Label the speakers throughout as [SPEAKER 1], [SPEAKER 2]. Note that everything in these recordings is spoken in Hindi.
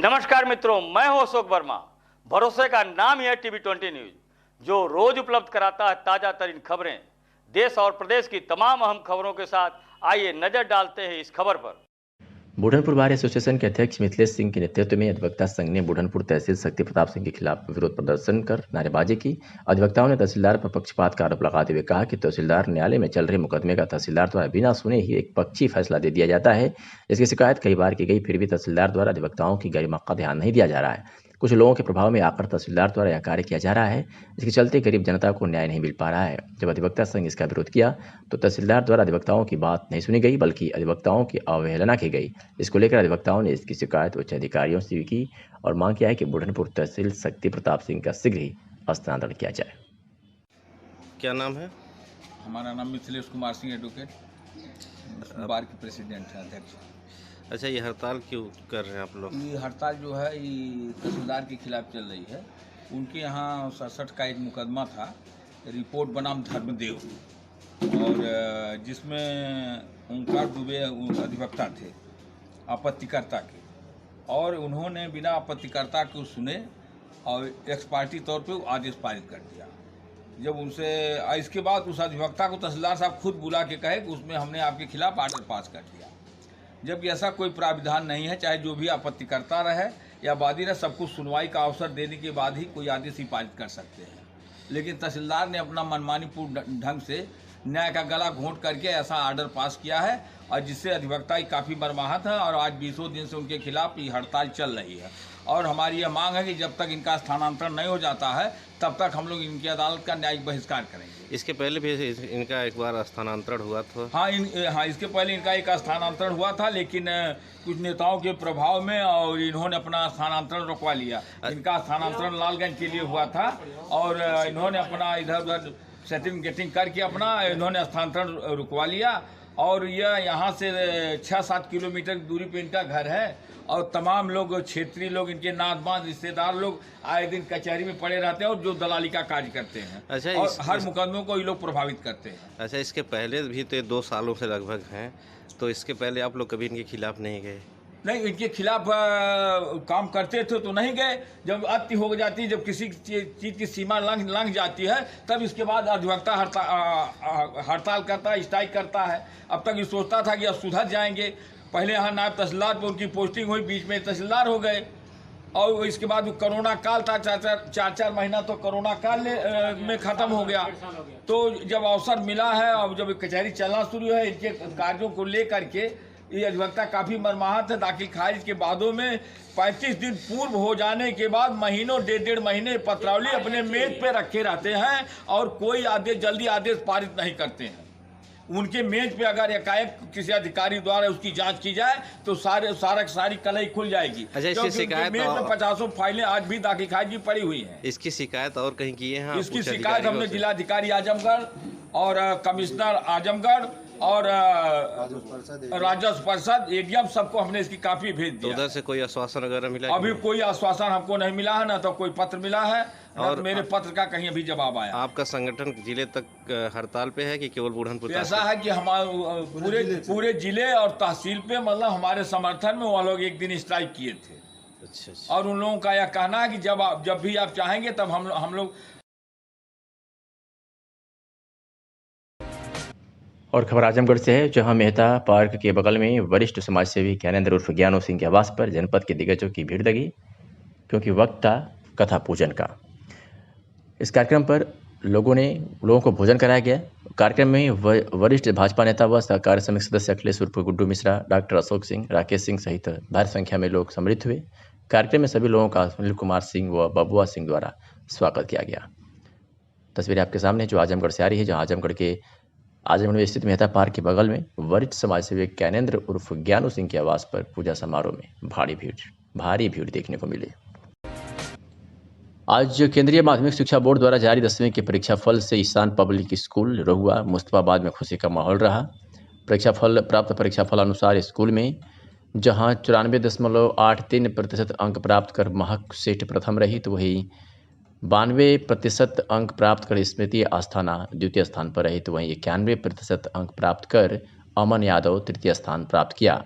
[SPEAKER 1] नमस्कार मित्रों, मैं हूं अशोक वर्मा। भरोसे का नाम ही है टीवी20 न्यूज, जो रोज उपलब्ध कराता है ताजा तरीन खबरें। देश और प्रदेश की तमाम अहम खबरों के साथ आइए नजर डालते हैं इस खबर पर।
[SPEAKER 2] बुढ़नपुर बार एसोसिएशन के अध्यक्ष मिथिलेश सिंह के नेतृत्व में अधिवक्ता संघ ने बुढ़नपुर तहसील शक्ति प्रताप सिंह के खिलाफ विरोध प्रदर्शन कर नारेबाजी की। अधिवक्ताओं ने तहसीलदार पर पक्षपात का आरोप लगाते हुए कहा कि तहसीलदार न्यायालय में चल रहे मुकदमे का तहसीलदार द्वारा बिना सुने ही एक पक्षी फैसला दे दिया जाता है। इसकी शिकायत कई बार की गई, फिर भी तहसीलदार द्वारा अधिवक्ताओं की गरिमा का ध्यान नहीं दिया जा रहा है। कुछ लोगों के प्रभाव में आकर तहसीलदार द्वारा यह कार्य किया जा रहा है, इसके चलते गरीब जनता को न्याय नहीं मिल पा रहा है। जब अधिवक्ता संघ इसका विरोध किया तो तहसीलदार द्वारा अधिवक्ताओं की बात नहीं सुनी गई, बल्कि अधिवक्ताओं की अवहेलना की गई। इसको लेकर अधिवक्ताओं ने इसकी शिकायत उच्च अधिकारियों से की और मांग किया है कि बुढ़नपुर तहसील शक्ति प्रताप सिंह का शीघ्र ही स्थानांतरण किया जाए।
[SPEAKER 3] क्या नाम है?
[SPEAKER 4] हमारा नाम मिथिलेश कुमार सिंह, एडवोकेट, बार के प्रेसिडेंट है, अध्यक्ष।
[SPEAKER 3] अच्छा, ये हड़ताल क्यों कर रहे हैं आप लोग?
[SPEAKER 4] ये हड़ताल जो है ये तहसीलदार के खिलाफ चल रही है। उनके यहाँ 67 का एक मुकदमा था, रिपोर्ट बनाम धर्मदेव, और जिसमें ओंकार दुबे अधिवक्ता थे आपत्तिकर्ता के, और उन्होंने बिना आपत्तिकर्ता को सुने और एक्स पार्टी तौर पे वो आदेश पारित कर दिया। जब उनसे इसके बाद उस अधिवक्ता को तहसीलदार साहब खुद बुला के कहे कि उसमें हमने आपके खिलाफ आर्डर पास कर दिया, जबकि ऐसा कोई प्राविधान नहीं है। चाहे जो भी आपत्तिकर्ता रहे या वादी रहे, सबको सुनवाई का अवसर देने के बाद ही कोई आदेश ही पारित कर सकते हैं। लेकिन तहसीलदार ने अपना मनमानीपूर्ण ढंग से न्याय का गला घोंट करके ऐसा आर्डर पास किया है, और जिससे अधिवक्ता की काफ़ी मर्माहत है, और आज 20 दिन से उनके खिलाफ ये हड़ताल चल रही है। और हमारी यह मांग है कि जब तक इनका स्थानांतरण नहीं हो जाता है तब तक हम लोग इनकी अदालत का न्यायिक बहिष्कार करेंगे।
[SPEAKER 3] इसके पहले भी इनका एक बार स्थानांतरण हुआ था।
[SPEAKER 4] हाँ, इसके पहले इनका एक स्थानांतरण हुआ था, लेकिन कुछ नेताओं के प्रभाव में और इन्होंने अपना स्थानांतरण रुकवा लिया। इनका स्थानांतरण लालगंज के लिए हुआ था, और इन्होंने अपना इधर उधर सेटिंग गेटिंग करके अपना इन्होंने स्थानांतरण रुकवा लिया। और यह यहाँ से 6-7 किलोमीटर की दूरी पे इनका घर है, और तमाम लोग, क्षेत्रीय लोग, इनके नातबाज रिश्तेदार लोग आए दिन कचहरी में पड़े रहते हैं और जो दलाली का कार्य करते हैं।
[SPEAKER 3] अच्छा,
[SPEAKER 4] और हर मुकदमों को ये लोग प्रभावित करते हैं।
[SPEAKER 3] अच्छा, इसके पहले भी तो 2 सालों से लगभग हैं, तो इसके पहले आप लोग कभी इनके खिलाफ नहीं गए?
[SPEAKER 4] नहीं, इनके खिलाफ काम करते थे तो नहीं गए। जब अति हो जाती है, जब किसी चीज़ की सीमा लंघ जाती है, तब इसके बाद अधिवक्ता हड़ताल करता है, स्ट्राइक करता है। अब तक ये सोचता था कि अब सुधर जाएंगे। पहले यहाँ नायब तहसीलदार पर उनकी पोस्टिंग हुई, बीच में तहसीलदार हो गए, और इसके बाद कोरोना काल था, 4 महीना तो कोरोना काल में ख़त्म हो गया। तो जब अवसर मिला है और जब कचहरी चलना शुरू है, इनके कार्यों को लेकर के ये अधिवक्ता काफ़ी मर्माहत है। दाखिल खारिज के बादों में 35 दिन पूर्व हो जाने के बाद महीनों, 1.5 महीने पत्रावली अपने मेज पे रखे रहते हैं, और कोई जल्दी आदेश पारित नहीं करते हैं। उनके मेज पे अगर एकाएक किसी अधिकारी द्वारा उसकी जांच की जाए तो सारी कलई खुल जाएगी।
[SPEAKER 3] अच्छा, इसकी शिकायत
[SPEAKER 4] मेज में 50 फाइलें आज भी दाखिल खारिज की पड़ी हुई हैं।
[SPEAKER 3] इसकी शिकायत और कहीं की है?
[SPEAKER 4] इसकी शिकायत हमने जिलाधिकारी आजमगढ़ और कमिश्नर आजमगढ़ और राजस्व परिषद, एडीएम, सबको हमने इसकी कापी भेज दिया।
[SPEAKER 3] उधर से कोई आश्वासन वगैरह मिला?
[SPEAKER 4] अभी कोई आश्वासन हमको नहीं मिला है, ना तो कोई पत्र मिला है, और मेरे पत्र का कहीं अभी जवाब आया।
[SPEAKER 3] आपका संगठन जिले तक हड़ताल पे है कि केवल बुढ़नपुर?
[SPEAKER 4] ऐसा है कि हमारे पूरे जिले और तहसील पे, मतलब हमारे समर्थन में वो लोग एक दिन स्ट्राइक किए थे।
[SPEAKER 3] अच्छा।
[SPEAKER 4] और उन लोगों का यह कहना है कि जब भी आप चाहेंगे तब हम लोग।
[SPEAKER 2] और खबर आजमगढ़ से है, जहां मेहता पार्क के बगल में वरिष्ठ समाजसेवी ज्ञानेंद्र उर्फ ज्ञानू सिंह के आवास पर जनपद के दिग्गजों की भीड़ लगी, क्योंकि वक्त था कथा पूजन का। इस कार्यक्रम पर लोगों को भोजन कराया गया। कार्यक्रम में वरिष्ठ भाजपा नेता व सहकारी समिति सदस्य अखिलेश उर्फ गुड्डू मिश्रा, डॉक्टर अशोक सिंह, राकेश सिंह सहित भारी संख्या में लोग सम्मिलित हुए। कार्यक्रम में सभी लोगों का सुनील कुमार सिंह व बबुआ सिंह द्वारा स्वागत किया गया। तस्वीरें आपके सामने जो आजमगढ़ से आ रही है, जहाँ आजमगढ़ में स्थित मेहता पार्क के बगल में वरिष्ठ समाजसेवी ज्ञानेंद्र उर्फ ज्ञानू सिंह के आवास पर पूजा समारोह में भारी भीड़ देखने को मिली। आज केंद्रीय माध्यमिक शिक्षा बोर्ड द्वारा जारी 10वीं के परीक्षा फल से ईशान पब्लिक स्कूल रहुआ मुस्तफाबाद में खुशी का माहौल रहा। प्राप्त परीक्षा फल अनुसार स्कूल में जहां 94.83% अंक प्राप्त कर महक सेठ प्रथम रही, तो वहीं 92% अंक प्राप्त कर स्मृति आस्थाना द्वितीय स्थान पर रही, तो वहीं 91% अंक प्राप्त कर अमन यादव तृतीय स्थान प्राप्त किया।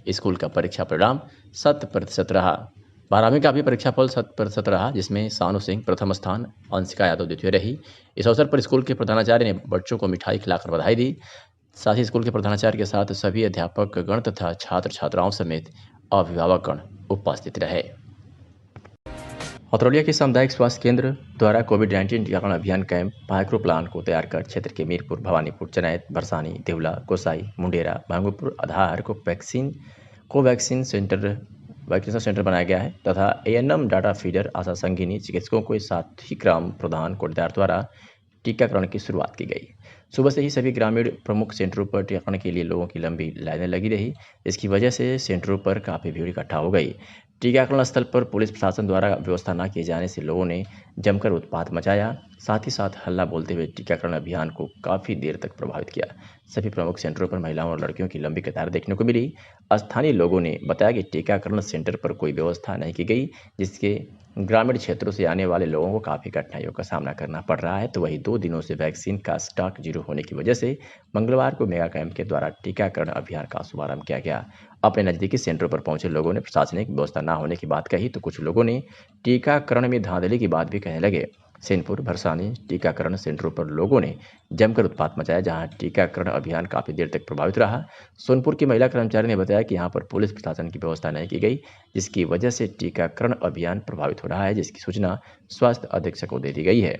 [SPEAKER 2] स्कूल का परीक्षा परिणाम 100% रहा। 12वीं का भी परीक्षाफल 100% रहा, जिसमें सानू सिंह प्रथम स्थान, अंशिका यादव द्वितीय रही। इस अवसर पर स्कूल के प्रधानाचार्य ने बच्चों को मिठाई खिलाकर बधाई दी। साथ ही स्कूल के प्रधानाचार्य के साथ सभी अध्यापक गण तथा छात्र छात्राओं समेत अभिभावक गण उपस्थित रहे। हथरौलिया के सामुदायिक स्वास्थ्य केंद्र द्वारा कोविड-19 टीकाकरण अभियान कैंप माइक्रो प्लान को तैयार कर क्षेत्र के मीरपुर, भवानीपुर, चनैत, बरसानी, देवला, गोसाई, मुंडेरा, भांगुपुर आधार कोवैक्सीन सेंटर बनाया गया है तथा एएनएम डाटा फीडर, आशा संगिनी चिकित्सकों को साथ ही ग्राम प्रधान कोटदार द्वारा टीकाकरण की शुरुआत की गई। सुबह से ही सभी ग्रामीण प्रमुख सेंटरों पर टीकाकरण के लिए लोगों की लंबी लाइनें लगी रही। इसकी वजह से सेंटरों पर काफ़ी भीड़ इकट्ठा हो गई। टीकाकरण स्थल पर पुलिस प्रशासन द्वारा व्यवस्था न किए जाने से लोगों ने जमकर उत्पात मचाया, साथ ही साथ हल्ला बोलते हुए टीकाकरण अभियान को काफ़ी देर तक प्रभावित किया। सभी प्रमुख सेंटरों पर महिलाओं और लड़कियों की लंबी कतार देखने को मिली। स्थानीय लोगों ने बताया कि टीकाकरण सेंटर पर कोई व्यवस्था नहीं की गई, जिसके ग्रामीण क्षेत्रों से आने वाले लोगों को काफ़ी कठिनाइयों का सामना करना पड़ रहा है। तो वही 2 दिनों से वैक्सीन का स्टॉक जीरो होने की वजह से मंगलवार को मेगा कैंप के द्वारा टीकाकरण अभियान का शुभारंभ किया गया। अपने नज़दीकी सेंटरों पर पहुंचे लोगों ने प्रशासनिक व्यवस्था न होने की बात कही, तो कुछ लोगों ने टीकाकरण में धांधली की बात भी कहने लगे। सेनपुर, भरसानी टीकाकरण सेंटरों पर लोगों ने जमकर उत्पात मचाया, जहां टीकाकरण अभियान काफ़ी देर तक प्रभावित रहा। सोनपुर की महिला कर्मचारी ने बताया कि यहां पर पुलिस प्रशासन की व्यवस्था नहीं की गई, जिसकी वजह से टीकाकरण अभियान प्रभावित हो रहा है, जिसकी सूचना स्वास्थ्य अधीक्षक को दे दी गई है।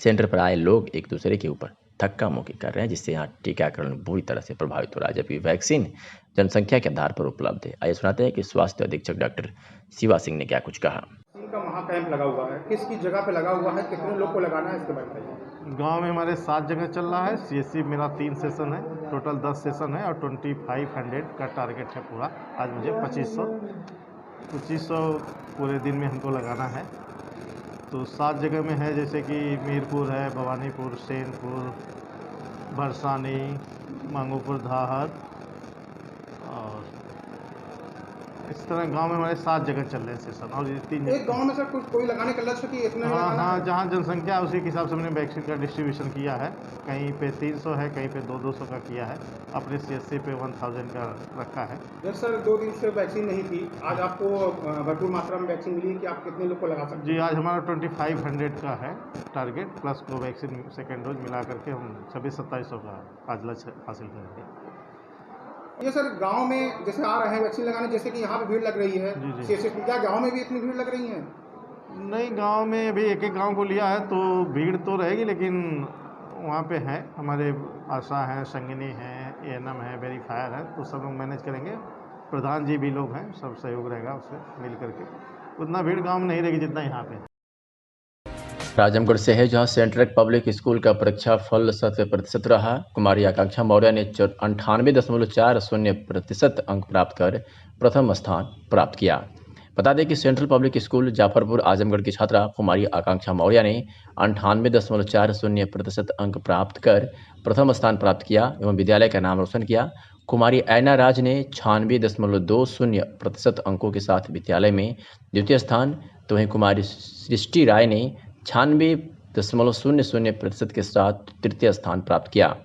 [SPEAKER 2] सेंटर पर आए लोग एक दूसरे के ऊपर धक्का मुक्की कर रहे हैं, जिससे यहाँ टीकाकरण बुरी तरह से प्रभावित हो रहा है, जबकि वैक्सीन जनसंख्या के आधार पर उपलब्ध है। आइए सुनाते हैं कि स्वास्थ्य अधीक्षक डॉक्टर शिवा सिंह ने क्या कुछ कहा।
[SPEAKER 5] वैक्सीन का महाकैंप लगा हुआ है, किसकी जगह पे लगा हुआ है, कितने लोग को लगाना है, इसके बारे में बताइए।
[SPEAKER 6] गांव में हमारे 7 जगह चल रहा है। सीएससी मेरा 3 सेशन है, टोटल 10 सेशन है और 2500 का टारगेट है पूरा। आज मुझे 2500 पूरे दिन में हमको लगाना है। तो 7 जगह में है, जैसे कि मीरपुर है, भवानीपुर, सेनपुर, बरसानी, मांगोपुर, धाहर और इस तरह गांव में हमारे 7 जगह चल रहे हैं सेशन। और ये 3
[SPEAKER 5] एक गांव में सर कोई लगाने का लक्ष्य कि इतने
[SPEAKER 6] हाँ, जहाँ जनसंख्या है उसी के हिसाब से हमने वैक्सीन का डिस्ट्रीब्यूशन किया है। कहीं पे 300 है, कहीं पे 200 का किया है। अपने सीएससी पे 1000 का रखा है।
[SPEAKER 5] जब सर 2 दिन से वैक्सीन नहीं थी, आज आपको भरपूर मात्रा में वैक्सीन मिली कि आप कितने लोग को लगा सकते हैं?
[SPEAKER 6] जी, आज हमारा 2500 का है target, plus Covaxin second dose मिला करके हम 2600-2700 का आज लक्ष्य हासिल करेंगे।
[SPEAKER 5] ये सर गांव में जैसे आ रहे हैं वैक्सीन लगाने, जैसे कि यहाँ पे भीड़ लग रही है,
[SPEAKER 6] जी।
[SPEAKER 5] क्या गांव में भी इतनी भीड़ लग रही है?
[SPEAKER 6] नहीं, गांव में अभी एक गांव को लिया है तो भीड़ तो रहेगी, लेकिन वहाँ पे है हमारे आशा है, संगिनी है, एएनएम है, वेरीफायर है, तो सब लोग मैनेज करेंगे। प्रधान जी भी लोग हैं, सब सहयोग रहेगा उससे मिल करके। उतना भीड़ गाँव में नहीं रहेगी जितना यहाँ पे।
[SPEAKER 2] राजमगढ़ से है, जहां सेंट्रल पब्लिक स्कूल का परीक्षा फल 100% रहा। कुमारी आकांक्षा मौर्य ने 98.40% अंक प्राप्त कर प्रथम स्थान प्राप्त किया। बता दें कि central public school Jafarpur Azamgarh की छात्रा कुमारी आकांक्षा मौर्य ने 98.40% अंक प्राप्त कर प्रथम स्थान प्राप्त किया एवं विद्यालय का नाम रोशन किया। कुमारी ऐना राज ने 96.20% अंकों के साथ विद्यालय में द्वितीय स्थान, तो वहीं कुमारी सृष्टि राय ने 96.00% के साथ तृतीय स्थान प्राप्त किया।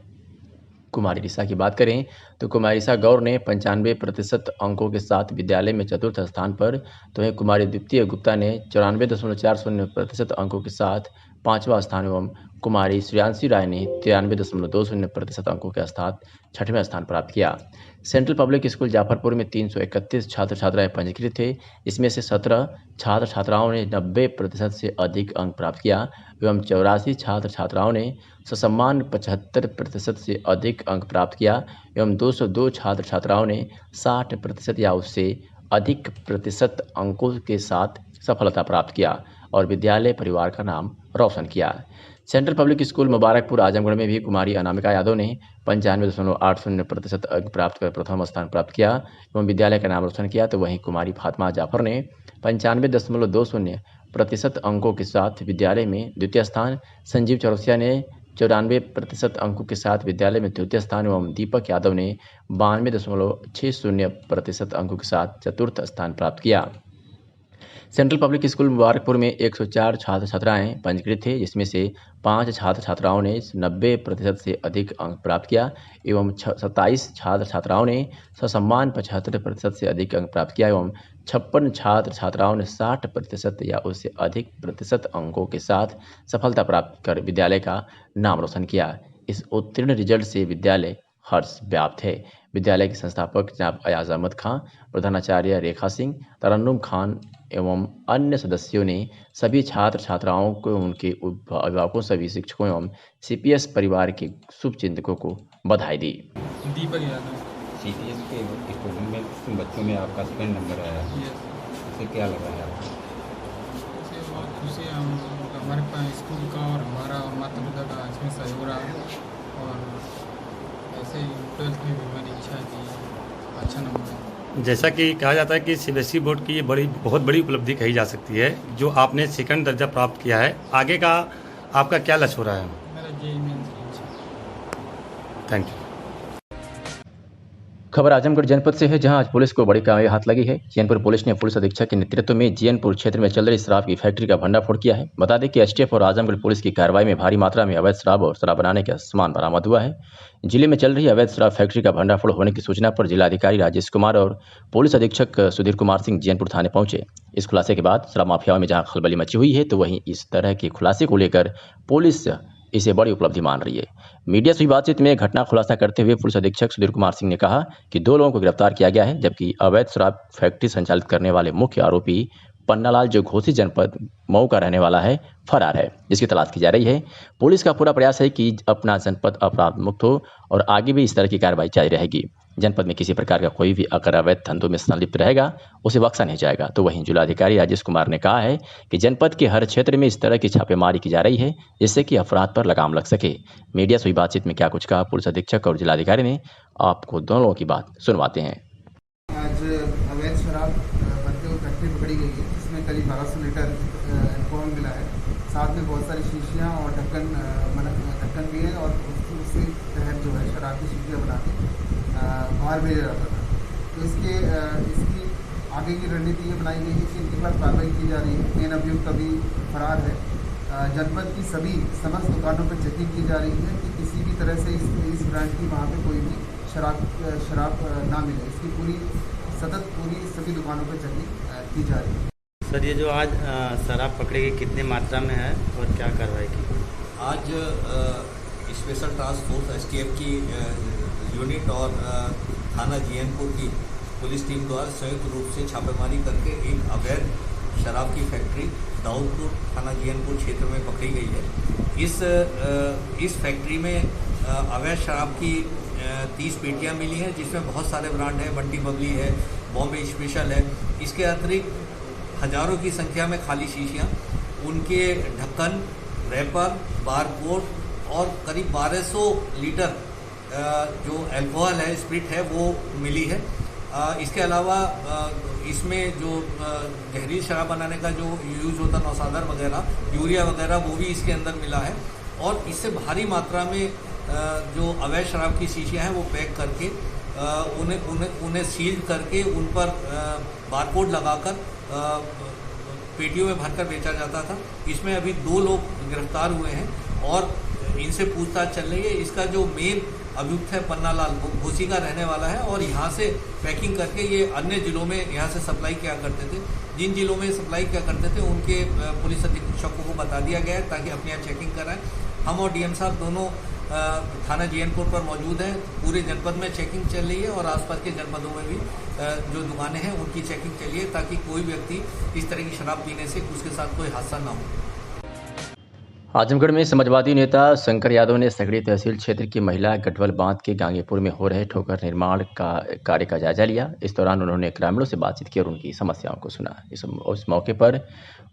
[SPEAKER 2] कुमारी रिसा की बात करें तो कुमारी रिसा गौर ने 95% अंकों के साथ विद्यालय में चतुर्थ स्थान पर, तो वहीं कुमारी द्वितीय गुप्ता ने 94.40% अंकों के साथ पांचवा स्थान एवं कुमारी श्रेयांशी राय ने 93.20% अंकों के साथ छठवें स्थान प्राप्त किया। सेंट्रल पब्लिक स्कूल जाफरपुर में 331 छात्र छात्राएं पंजीकृत थे। इसमें से 17 छात्र छात्राओं ने 90% से अधिक अंक प्राप्त किया एवं 84 छात्र छात्राओं ने ससम्मान 75% से अधिक अंक प्राप्त किया एवं 202 छात्र छात्राओं ने 60% या उससे अधिक प्रतिशत अंकों के साथ सफलता प्राप्त किया और विद्यालय परिवार का नाम रोशन किया। Central public school Mubarakpur Azamgarh में भी कुमारी अनामिका यादव ने 95.80% अंक प्राप्त कर प्रथम स्थान प्राप्त किया एवं विद्यालय का नाम रोशन किया। तो वहीं कुमारी फातिमा जाफर ने 95.20% अंकों के साथ विद्यालय में द्वितीय स्थान, संजीव चौरसिया ने 94% अंकों के साथ विद्यालय में तृतीय स्थान एवं दीपक यादव ने 92.60% अंकों के साथ चतुर्थ स्थान प्राप्त किया। सेंट्रल पब्लिक स्कूल मुबारकपुर में 104 छात्र छात्राएं पंजीकृत थे, जिसमें से 5 छात्र छात्राओं ने 90% से अधिक अंक प्राप्त किया एवं 27 छात्र छात्राओं ने ससम्मान 75% से अधिक अंक प्राप्त किया एवं 56 छात्र छात्राओं ने 60% या उससे अधिक प्रतिशत अंकों के साथ सफलता प्राप्त कर विद्यालय का नाम रोशन किया। इस उत्तीर्ण रिजल्ट से विद्यालय हर्ष व्याप्त है। विद्यालय के संस्थापक जनाब अयाज अहमद खां, प्रधानाचार्य रेखा सिंह, तरन्नुम खान एवं अन्य सदस्यों ने सभी छात्र छात्राओं को, उनके अभिभावकों, सभी शिक्षकों एवं सीपीएस परिवार के शुभचिंतकों को बधाई दी।
[SPEAKER 7] दीपक यादव।
[SPEAKER 8] सीपीएस के स्टूडेंट में किन बच्चों में आपका सेकंड नंबर आया है, इससे क्या लगा है आपको?
[SPEAKER 7] इससे बहुत खुशी है हम लोगों का, हमारे पास स्कूल का और हमारा माता पिता का इसमें सहयोग रहा और ऐसे ही 12th में भी हमारी इच्छा है कि अच्छा नंबर है।
[SPEAKER 9] जैसा कि कहा जाता है कि सीबीएसई बोर्ड की ये बहुत बड़ी उपलब्धि कही जा सकती है जो आपने सेकंड दर्जा प्राप्त किया है। आगे का आपका क्या लक्ष्य हो रहा है?
[SPEAKER 7] मेरा जेईई मेंस की इच्छा है।
[SPEAKER 9] Thank you.
[SPEAKER 2] खबर आजमगढ़ जनपद से है, जहां आज पुलिस को बड़ी कार्रवाई हाथ लगी है। जैनपुर पुलिस ने पुलिस अधीक्षक के नेतृत्व में जैनपुर क्षेत्र में चल रही शराब की फैक्ट्री का भंडाफोड़ किया है। बता दें कि एसटीएफ और आजमगढ़ पुलिस की कार्रवाई में भारी मात्रा में अवैध शराब और शराब बनाने का सामान बरामद हुआ है। जिले में चल रही अवैध शराब फैक्ट्री का भंडाफोड़ होने की सूचना पर जिलाधिकारी राजेश कुमार और पुलिस अधीक्षक सुधीर कुमार सिंह जैनपुर थाने पहुंचे। इस खुलासे के बाद शराब माफियाओं में जहां खलबली मची हुई है, तो वहीं इस तरह के खुलासे को लेकर पुलिस इसे बड़ी उपलब्धि मान रही है। मीडिया से बातचीत में घटना खुलासा करते हुए पुलिस अधीक्षक सुधीर कुमार सिंह ने कहा कि 2 लोगों को गिरफ्तार किया गया है, जबकि अवैध शराब फैक्ट्री संचालित करने वाले मुख्य आरोपी पन्नालाल, जो घोसी जनपद मऊ का रहने वाला है, फरार है, जिसकी तलाश की जा रही है। पुलिस का पूरा प्रयास है कि अपना जनपद अपराध मुक्त हो और आगे भी इस तरह की कार्रवाई जारी रहेगी। जनपद में किसी प्रकार का कोई भी अगर अवैध धंधों में संलिप्त रहेगा, उसे बख्शा नहीं जाएगा। तो वहीं जिलाधिकारी राजेश कुमार ने कहा है कि जनपद के हर क्षेत्र में इस तरह की छापेमारी की जा रही है, जिससे कि अपराध पर लगाम लग सके। मीडिया से हुई बातचीत में क्या कुछ कहा पुलिस अधीक्षक और जिलाधिकारी ने, आपको दोनों की बात सुनवाते हैं।
[SPEAKER 10] आज अवैध शराब बनते हुए फैक्ट्री पकड़ी गई है, जिसमें करीब 1200 लीटर अल्कोहल मिला है। साथ में बहुत सारी शीशियाँ और ढक्कन भी है और उसके तहत जो है शराब की शीशियाँ बना के बाहर भेजा जाता था। तो इसकी आगे की रणनीति ये बनाई गई है कि इनके खिलाफ कार्रवाई की जा रही है। मेन अभियुक्त अभी फरार है। जनपद की समस्त दुकानों पर चेकिंग की जा रही है कि किसी भी तरह से इस ब्रांड की वहाँ पे कोई भी शराब ना मिले। इसकी पूरी सभी दुकानों पर चेकिंग की जा रही है।
[SPEAKER 11] सर, ये जो आज शराब पकड़ी गई कितनी मात्रा में है और क्या कार्रवाई की?
[SPEAKER 12] आज स्पेशल टास्क फोर्स एसटीएफ की यूनिट और थाना जैनपुर की पुलिस टीम द्वारा संयुक्त रूप से छापेमारी करके एक अवैध शराब की फैक्ट्री दाऊदपुर थाना जैनपुर क्षेत्र में पकड़ी गई है। इस फैक्ट्री में अवैध शराब की 30 पेटियां मिली हैं, जिसमें बहुत सारे ब्रांड हैं, बंटी बबली है, बॉम्बे स्पेशल है। इसके अतिरिक्त हजारों की संख्या में खाली शीशियाँ, उनके ढक्कन, रैपर, बारकोड और करीब 1200 लीटर जो अल्कोहल है, स्प्रिट है, वो मिली है। इसके अलावा इसमें जो जहरीली शराब बनाने का जो यूज़ होता है, नौसादर वगैरह, यूरिया वगैरह, वो भी इसके अंदर मिला है। और इससे भारी मात्रा में जो अवैध शराब की शीशियाँ हैं वो पैक करके उन्हें सील करके उन पर बारकोड लगाकर पेटियों में भरकर बेचा जाता था। इसमें अभी 2 लोग गिरफ्तार हुए हैं और इनसे पूछताछ चल रही है। इसका जो मेन अभियुक्त है पन्नालाल, घोसी का रहने वाला है और यहाँ से पैकिंग करके ये अन्य जिलों में यहाँ से सप्लाई किया करते थे। जिन जिलों में सप्लाई किया करते थे उनके पुलिस अधीक्षकों को बता दिया गया है ताकि अपने यहाँ चेकिंग कराएं। हम और डीएम साहब दोनों थाना जैनपुर पर मौजूद हैं। पूरे जनपद में चेकिंग चल रही है और आसपास के जनपदों में भी जो दुकानें हैं उनकी चेकिंग चल रही है ताकि कोई व्यक्ति इस तरह की शराब पीने से उसके साथ कोई हादसा ना हो।
[SPEAKER 2] आजमगढ़ में समाजवादी नेता शंकर यादव ने सकड़ी तहसील क्षेत्र की महिला गढ़वल बांध के गांगीपुर में हो रहे ठोकर निर्माण का कार्य का जायजा लिया। इस दौरान उन्होंने ग्रामीणों से बातचीत की और उनकी समस्याओं को सुना। इस मौके पर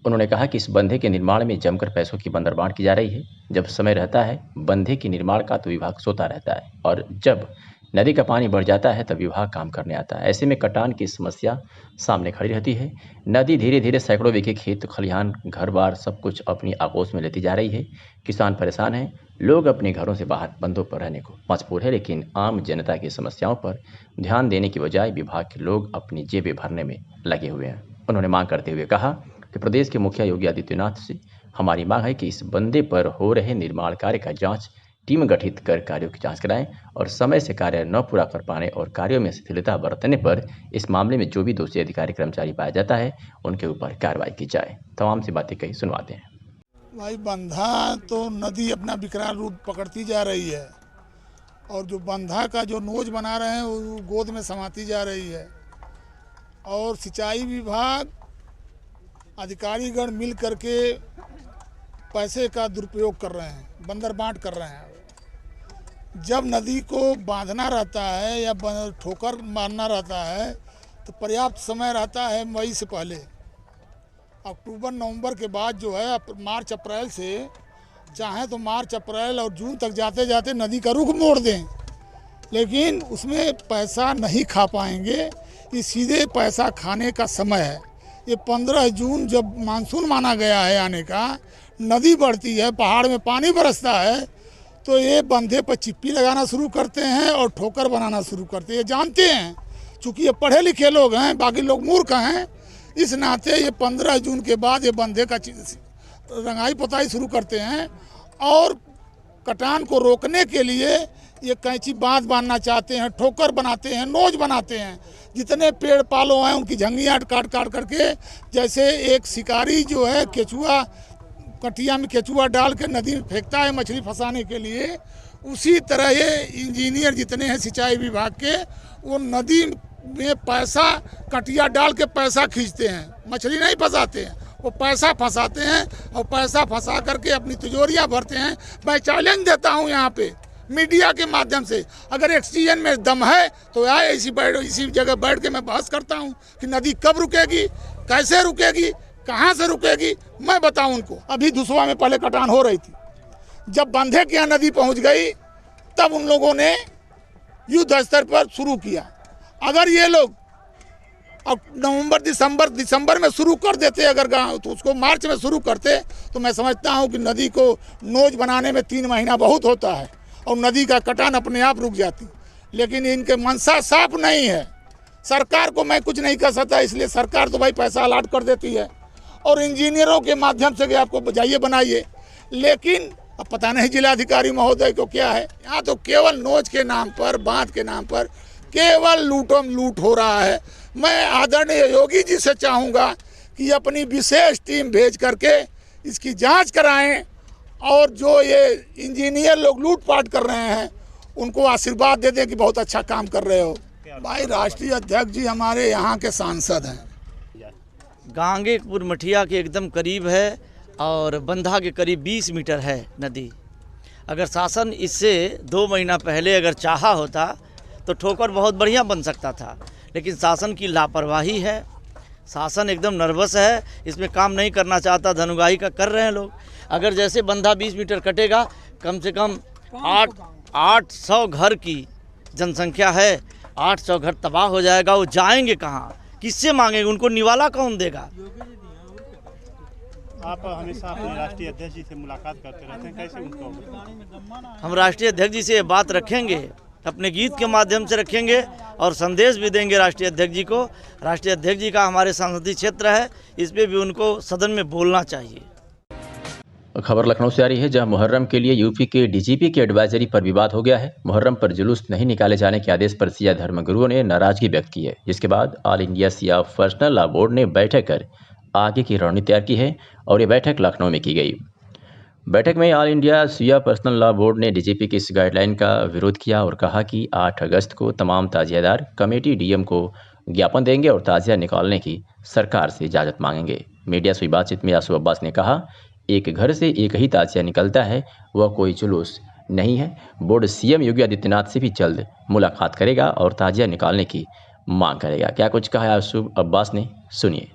[SPEAKER 2] उन्होंने कहा कि इस बंधे के निर्माण में जमकर पैसों की बंदरबांट की जा रही है। जब समय रहता है बंधे के निर्माण का तो विभाग सोता रहता है और जब नदी का पानी बढ़ जाता है तब विभाग काम करने आता है। ऐसे में कटान की समस्या सामने खड़ी रहती है। नदी धीरे धीरे सैकड़ों बीघे खेत खलिहान घर बार सब कुछ अपनी आगोश में लेती जा रही है। किसान परेशान हैं, लोग अपने घरों से बाहर बंधों पर रहने को मजबूर है, लेकिन आम जनता की समस्याओं पर ध्यान देने की बजाय विभाग के लोग अपनी जेबें भरने में लगे हुए हैं। उन्होंने मांग करते हुए कहा कि प्रदेश के मुखिया योगी आदित्यनाथ से हमारी मांग है कि इस बंदे पर हो रहे निर्माण कार्य का जांच टीम गठित कर कार्यों की जांच कराएं और समय से कार्य न पूरा कर पाने और कार्यों में शिथिलता बरतने पर इस मामले में जो भी दोषी अधिकारी कर्मचारी पाया जाता है उनके ऊपर कार्रवाई की जाए। तमाम सी बातें कही सुनवाते हैं।
[SPEAKER 13] भाई बंधा तो नदी अपना विकराल रूप पकड़ती जा रही है और जो बंधा का जो नोज बना रहे हैं वो गोद में समाती जा रही है और सिंचाई विभाग अधिकारीगण मिल करके पैसे का दुरुपयोग कर रहे हैं, बंदर बांट कर रहे हैं। जब नदी को बांधना रहता है या ठोकर मारना रहता है तो पर्याप्त समय रहता है मई से पहले। अक्टूबर नवंबर के बाद जो है मार्च अप्रैल से चाहे तो मार्च अप्रैल और जून तक जाते जाते नदी का रुख मोड़ दें, लेकिन उसमें पैसा नहीं खा पाएंगे। ये सीधे पैसा खाने का समय है। ये 15 जून जब मानसून माना गया है आने का, नदी बढ़ती है, पहाड़ में पानी बरसता है, तो ये बंधे पर चिप्पी लगाना शुरू करते हैं और ठोकर बनाना शुरू करते हैं। ये जानते हैं, चूँकि ये पढ़े लिखे लोग हैं, बाकी लोग मूर्ख हैं, इस नाते ये 15 जून के बाद ये बंधे का रंगाई पोताई शुरू करते हैं और कटान को रोकने के लिए ये कैंची बांध बांधना चाहते हैं, ठोकर बनाते हैं, नोज बनाते हैं। जितने पेड़ पालो हैं उनकी झंगियाँ काट काट करके, जैसे एक शिकारी जो है केचुआ कटिया में केचुआ डाल के नदी में फेंकता है मछली फंसाने के लिए, उसी तरह ये इंजीनियर जितने हैं सिंचाई विभाग के, वो नदी में पैसा कटिया डाल के पैसा खींचते हैं, मछली नहीं फंसाते हैं, वो पैसा फंसाते हैं और पैसा फंसा करके अपनी तिजोरियाँ भरते हैं। मैं चैलेंज देता हूँ यहाँ पे मीडिया के माध्यम से, अगर ऑक्सीजन में दम है तो आए इसी जगह बैठ के मैं बहस करता हूँ कि नदी कब रुकेगी, कैसे रुकेगी, कहाँ से रुकेगी, मैं बताऊँ उनको। अभी धुसवा में पहले कटान हो रही थी, जब बंधे के यहाँ नदी पहुँच गई तब उन लोगों ने युद्ध स्तर पर शुरू किया। अगर ये लोग अब नवंबर दिसंबर में शुरू कर देते अगर गाँव, तो उसको मार्च में शुरू करते तो मैं समझता हूँ कि नदी को नोज बनाने में 3 महीना बहुत होता है और नदी का कटान अपने आप रुक जाती। लेकिन इनके मनसा साफ नहीं है। सरकार को मैं कुछ नहीं कर सकता, इसलिए सरकार तो भाई पैसा अलाट कर देती है और इंजीनियरों के माध्यम से आपको जाइए बनाइए, लेकिन अब पता नहीं जिलाधिकारी महोदय को क्या है। यहाँ तो केवल नोज के नाम पर, बांध के नाम पर केवल लूट हो रहा है। मैं आदरणीय योगी जी से चाहूँगा कि अपनी विशेष टीम भेज करके इसकी जांच कराएं और जो ये इंजीनियर लोग लूटपाट कर रहे हैं उनको आशीर्वाद दे दें कि बहुत अच्छा काम कर रहे हो। भाई राष्ट्रीय अध्यक्ष जी हमारे यहाँ के सांसद हैं।
[SPEAKER 11] गांगेपुर मठिया के एकदम करीब है और बंधा के करीब 20 मीटर है नदी। अगर शासन इससे 2 महीना पहले अगर चाहा होता तो ठोकर बहुत बढ़िया बन सकता था, लेकिन शासन की लापरवाही है। शासन एकदम नर्वस है, इसमें काम नहीं करना चाहता, धनुगाही का कर रहे हैं लोग। अगर जैसे बंधा 20 मीटर कटेगा, कम से कम 800 घर की जनसंख्या है, 800 घर तबाह हो जाएगा। वो जाएंगे कहाँ, किससे मांगेंगे, उनको निवाला कौन देगा?
[SPEAKER 6] आप हमेशा अपने राष्ट्रीय अध्यक्ष जी से मुलाकात करते रहते हैं, कैसे उनको?
[SPEAKER 11] हम राष्ट्रीय अध्यक्ष जी से ये बात रखेंगे, अपने गीत के माध्यम से रखेंगे और संदेश भी देंगे राष्ट्रीय अध्यक्ष जी को। राष्ट्रीय अध्यक्ष जी का हमारे संसदीय क्षेत्र है, इस पे भी उनको सदन में बोलना चाहिए।
[SPEAKER 2] खबर लखनऊ से आ रही है, जहां मुहर्रम के लिए यूपी के डीजीपी की एडवाइजरी पर विवाद हो गया है। मुहर्रम पर जुलूस नहीं निकाले जाने के आदेश पर सिया धर्मगुरुओं ने नाराजगी व्यक्त की है, जिसके बाद all India Siya personal law board ने बैठक कर आगे की रणनीति तैयार की है और ये बैठक लखनऊ में की गई। बैठक में all India Siya personal law board ने डीजीपी की इस गाइडलाइन का विरोध किया और कहा कि 8 अगस्त को तमाम ताजियादार कमेटी डीएम को ज्ञापन देंगे और ताजिया निकालने की सरकार से इजाज़त मांगेंगे। मीडिया से बातचीत में यासूब अब्बास ने कहा, एक घर से एक ही ताजिया निकलता है, वह कोई जुलूस नहीं है। बोर्ड सीएम योगी आदित्यनाथ से भी जल्द मुलाकात करेगा और ताजिया निकालने की मांग करेगा। क्या कुछ कहा यासूब अब्बास ने, सुनिए।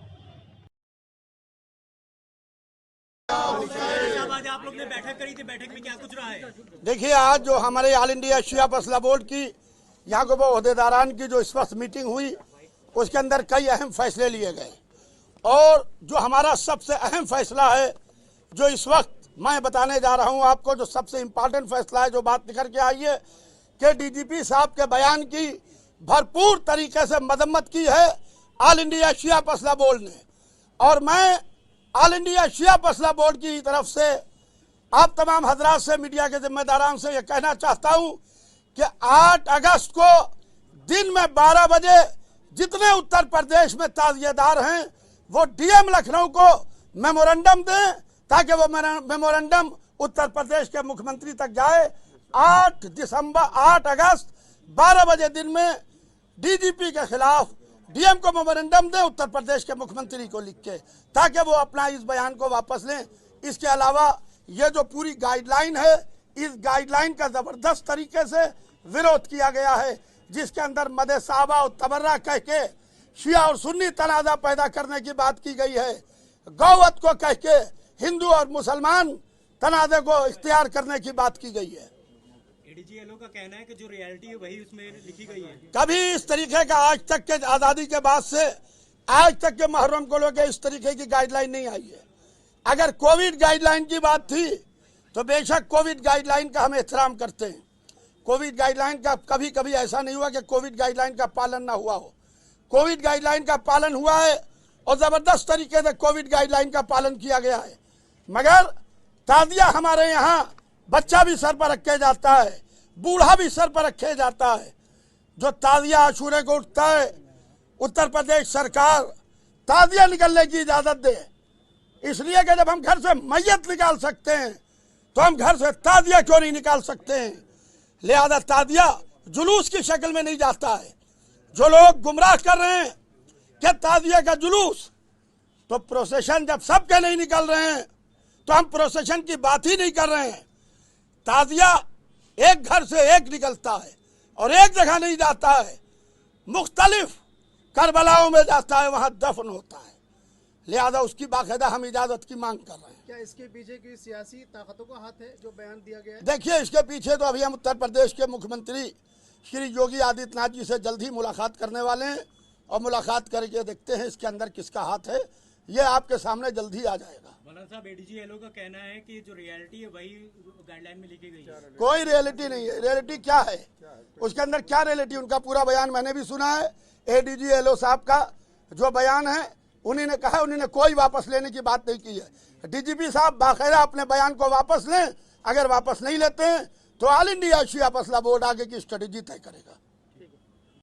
[SPEAKER 14] आप लोग ने बैठक करी थी, बैठक में क्या कुछ रहा है?
[SPEAKER 15] देखिए, आज जो हमारे ऑल इंडिया शिया पर्सनल बोर्ड की यहाँ को ओहदेदारान की जो स्पष्ट मीटिंग हुई, उसके अंदर कई अहम फैसले लिए गए और जो हमारा सबसे अहम फैसला है, जो इस वक्त मैं बताने जा रहा हूँ आपको, जो सबसे इम्पोर्टेंट फैसला है, जो बात निकल के आई है कि डीजीपी साहब के बयान की भरपूर तरीके से मजम्मत की है ऑल इंडिया शिया पर्सनल बोर्ड ने। और मैं ऑल इंडिया शिया मसला बोर्ड की तरफ से आप तमाम हजरात से, मीडिया के जिम्मेदारान से यह कहना चाहता हूं कि 8 अगस्त को दिन में 12 बजे जितने उत्तर प्रदेश में ताजिएदार हैं वो डीएम लखनऊ को मेमोरेंडम दें ताकि वो मेमोरेंडम उत्तर प्रदेश के मुख्यमंत्री तक जाए। 8 अगस्त 12 बजे दिन में डीजीपी के खिलाफ डीएम को मेमोरेंडम दे उत्तर प्रदेश के मुख्यमंत्री को लिख के, ताकि वो अपना इस बयान को वापस लें। इसके अलावा ये जो पूरी गाइडलाइन है, इस गाइडलाइन का जबरदस्त तरीके से विरोध किया गया है, जिसके अंदर मदे साहबा और तबर्रा कह के शिया और सुन्नी तनाज़ा पैदा करने की बात की गई है। गौवत को कह के हिंदू और मुसलमान तनाज़े को इख्तियार करने की बात की गई है।
[SPEAKER 14] एडीजीएलओ का कहना है कि जो रियलिटी है वही उसमें लिखी गई है।
[SPEAKER 15] कभी इस तरीके का आज तक के आज़ादी के बाद से आज तक के मुहर्रम को लेकर इस तरीके की गाइडलाइन नहीं आई है। अगर कोविड गाइडलाइन की बात थी तो बेशक कोविड गाइडलाइन का हम एहतराम करते हैं। कोविड गाइडलाइन का कभी कभी ऐसा नहीं हुआ कि कोविड गाइडलाइन का पालन ना हुआ हो। कोविड गाइडलाइन का पालन हुआ है और ज़बरदस्त तरीके से कोविड गाइडलाइन का पालन किया गया है। मगर ताजिया हमारे यहाँ बच्चा भी सर पर रखे जाता है, बूढ़ा भी सर पर रखे जाता है। जो ताजिया आशूरे को उठता है, उत्तर प्रदेश सरकार ताजिया निकलने की इजाज़त दे, इसलिए कि जब हम घर से मैयत निकाल सकते हैं तो हम घर से ताजिया क्यों नहीं निकाल सकते हैं। लिहाजा ताजिया जुलूस की शक्ल में नहीं जाता है। जो लोग गुमराह कर रहे हैं कि ताजिया का जुलूस, तो प्रोसेशन जब सबके नहीं निकल रहे हैं तो हम प्रोसेशन की बात ही नहीं कर रहे हैं। ताजिया एक घर से एक निकलता है और एक जगह नहीं जाता है, मुख्तलिफ करबलाओं में जाता है, वहाँ दफन होता है। लिहाजा उसकी बाकायदा हम इजाज़त की मांग कर रहे हैं।
[SPEAKER 16] क्या इसके पीछे की सियासी ताकतों का हाथ है जो बयान दिया गया है?
[SPEAKER 15] देखिए, इसके पीछे तो अभी हम उत्तर प्रदेश के मुख्यमंत्री श्री योगी आदित्यनाथ जी से जल्द ही मुलाकात करने वाले हैं और मुलाकात करके देखते हैं इसके अंदर किसका हाथ है। ये आपके सामने जल्द ही आ जाएगा।
[SPEAKER 14] मौलाना साहब, एडीजीएलओ का कहना है कि जो रियलिटी है वही गाइडलाइन में लिखी गई है।
[SPEAKER 15] कोई रियलिटी नहीं है। रियलिटी क्या है, उसके अंदर क्या रियलिटी? उनका पूरा बयान मैंने भी सुना है। एडीजीएलओ साहब का जो बयान है उन्हीं ने कहा, उन्होंने कोई वापस लेने की बात नहीं की है। डीजीपी साहब बाकायदा अपने बयान को वापस लें। अगर वापस नहीं लेते हैं तो ऑल इंडिया शिया मसला बोर्ड आगे की स्ट्रेटेजी तय करेगा।